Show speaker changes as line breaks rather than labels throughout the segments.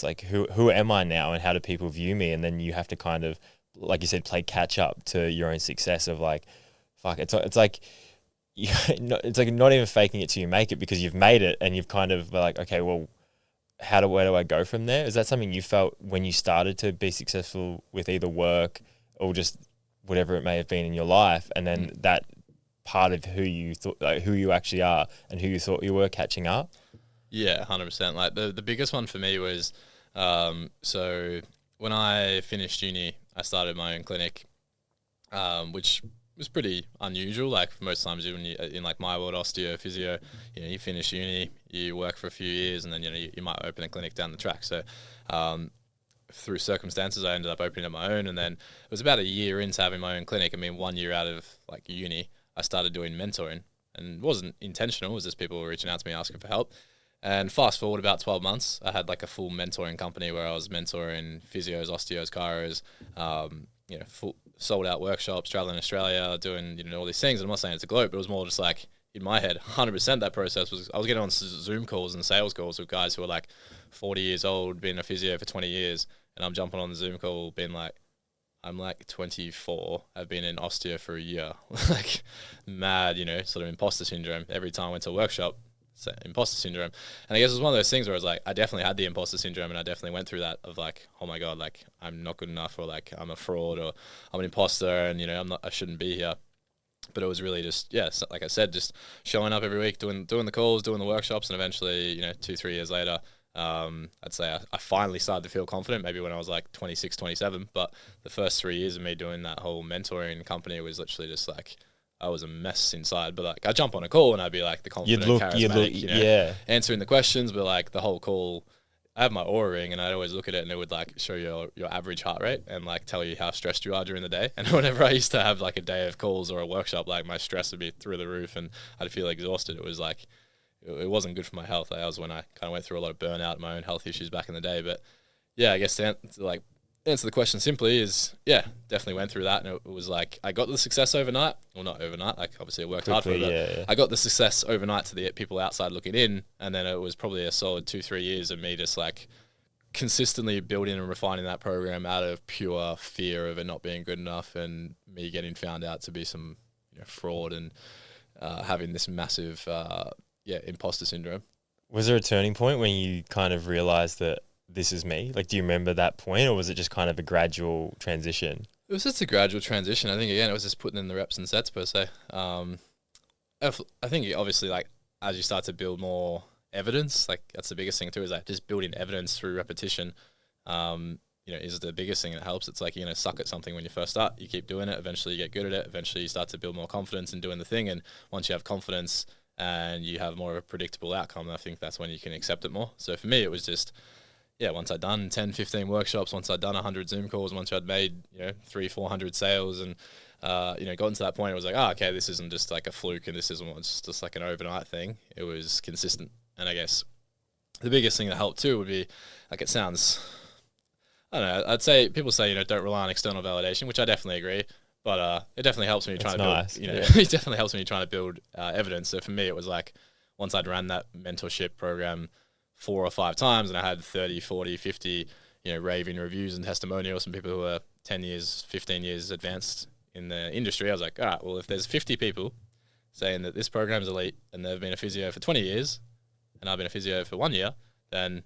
like who am I now and how do people view me? And then you have to kind of, like you said, play catch up to your own success of like, fuck, it's like it's like not even faking it till you make it, because you've made it and you've kind of like, okay, well, where do I go from there? Is that something you felt when you started to be successful with either work or just whatever it may have been in your life, and then that part of who you thought, like who you actually are and who you thought you were catching up?
Yeah, 100%. Like the biggest one for me was, so when I finished uni, I started my own clinic, which was pretty unusual. Like most times in like my world, osteo, physio, you finish uni, you work for a few years, and then you might open a clinic down the track. So through circumstances, I ended up opening up my own, and then it was about a year into having my own clinic. I mean, 1 year out of like uni, I started doing mentoring, and it wasn't intentional. It was just people were reaching out to me asking for help. And fast forward about 12 months, I had like a full mentoring company where I was mentoring physios, osteos, chiros, full sold out workshops, traveling Australia, doing, all these things. And I'm not saying it's a globe, but it was more just like in my head, 100% that process was, I was getting on Zoom calls and sales calls with guys who were like 40 years old, been a physio for 20 years. And I'm jumping on the Zoom call being like, I'm like 24. I've been in osteo for a year. Like mad, sort of imposter syndrome. Every time I went to a workshop, imposter syndrome. And I guess it was one of those things where I was like, I definitely had the imposter syndrome, and I definitely went through that of like, oh my God, like I'm not good enough, or like I'm a fraud, or I'm an imposter, and I shouldn't be here. But it was really just, like I said, just showing up every week, doing the calls, doing the workshops, and eventually, 2-3 years later, I'd say I finally started to feel confident, maybe when I was like 26, 27. But the first 3 years of me doing that whole mentoring company was literally just like, I was a mess inside. But like, I'd jump on a call and I'd be like the confident, charismatic, answering the questions. But like the whole call, I have my Aura ring, and I'd always look at it, and it would like show your average heart rate and like tell you how stressed you are during the day. And whenever I used to have like a day of calls or a workshop, like my stress would be through the roof and I'd feel exhausted. It was like, it wasn't good for my health. That was when I kind of went through a lot of burnout, my own health issues back in the day. But yeah, I guess to answer the question simply is, definitely went through that. And it was like, I got the success overnight. Well, not overnight. Like obviously I worked hard for it. But I got the success overnight to the people outside looking in. And then it was probably a solid 2-3 years of me just like consistently building and refining that program out of pure fear of it not being good enough, and me getting found out to be some fraud, and having this massive imposter syndrome.
Was there a turning point when you kind of realized that this is me? Like, do you remember that point, or was it just kind of a gradual transition?
It was just a gradual transition. I think, again, it was just putting in the reps and sets per se. I think obviously, like, as you start to build more evidence, like that's the biggest thing too, is like just building evidence through repetition, is the biggest thing that helps. It's like, suck at something when you first start, you keep doing it, eventually you get good at it, eventually you start to build more confidence in doing the thing. And once you have confidence and you have more of a predictable outcome, I think that's when you can accept it more. So for me, it was just, once I'd done 10, 15 workshops, once I'd done 100 Zoom calls, once I'd made, 300-400 sales, and, gotten to that point, it was like, okay, this isn't just like a fluke, and this isn't just like an overnight thing. It was consistent. And I guess the biggest thing that helped too would be, like, it sounds, I don't know, I'd say people say, don't rely on external validation, which I definitely agree. But it definitely helps me trying to build, it definitely helps me trying to build evidence. So for me, it was like, once I'd ran that mentorship program 4 or 5 times, and I had 30, 40, 50, raving reviews and testimonials from people who are 10 years, 15 years advanced in the industry, I was like, all right, well, if there's 50 people saying that this program is elite and they've been a physio for 20 years and I've been a physio for 1 year, then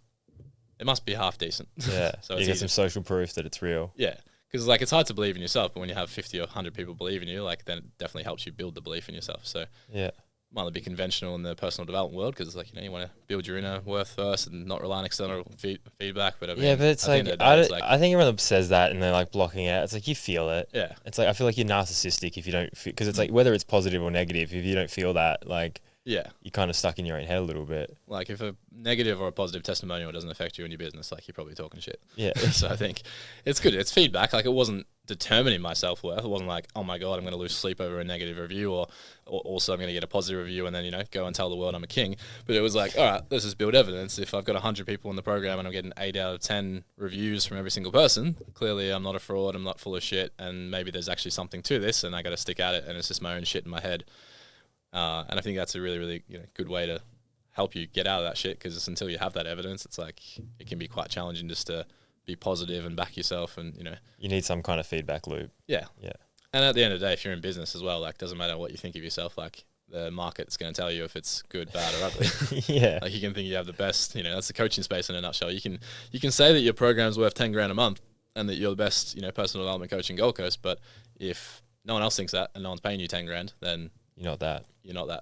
it must be half decent.
Yeah, so you get some social proof that it's real.
Yeah, because like it's hard to believe in yourself, but when you have 50 or 100 people believe in you, like then it definitely helps you build the belief in yourself. So
yeah,
might be conventional in the personal development world, because like you want to build your inner worth first and not rely on external feedback. But I mean,
but it's like, I think everyone says that and they're like blocking out. It's like you feel it.
Yeah,
it's like I feel like you're narcissistic if you don't, because it's like whether it's positive or negative, if you don't feel that, like you're kind of stuck in your own head a little bit.
Like if a negative or a positive testimonial doesn't affect you in your business, like you're probably talking shit.
Yeah.
So I think it's good. It's feedback. Like it wasn't determining my self-worth. It wasn't like, oh my God, I'm going to lose sleep over a negative review, or also I'm going to get a positive review and then, go and tell the world I'm a king. But it was like, all right, let's just build evidence. If I've got 100 people in the program and I'm getting 8 out of 10 reviews from every single person, clearly I'm not a fraud. I'm not full of shit. And maybe there's actually something to this, and I got to stick at it. And it's just my own shit in my head. And I think that's a really, really good way to help you get out of that shit, because until you have that evidence, it's like it can be quite challenging just to be positive and back yourself, and
You need some kind of feedback loop.
yeah.
Yeah.
And at the end of the day, if you're in business as well, like, doesn't matter what you think of yourself, like, the market's going to tell you if it's good, bad, or ugly.
Yeah.
Like, you can think you have the best, that's the coaching space in a nutshell. You can say that your program's worth 10 grand a month and that you're the best, personal development coach in Gold Coast, but if no one else thinks that and no one's paying you 10 grand, then
You're not that.
you're not that.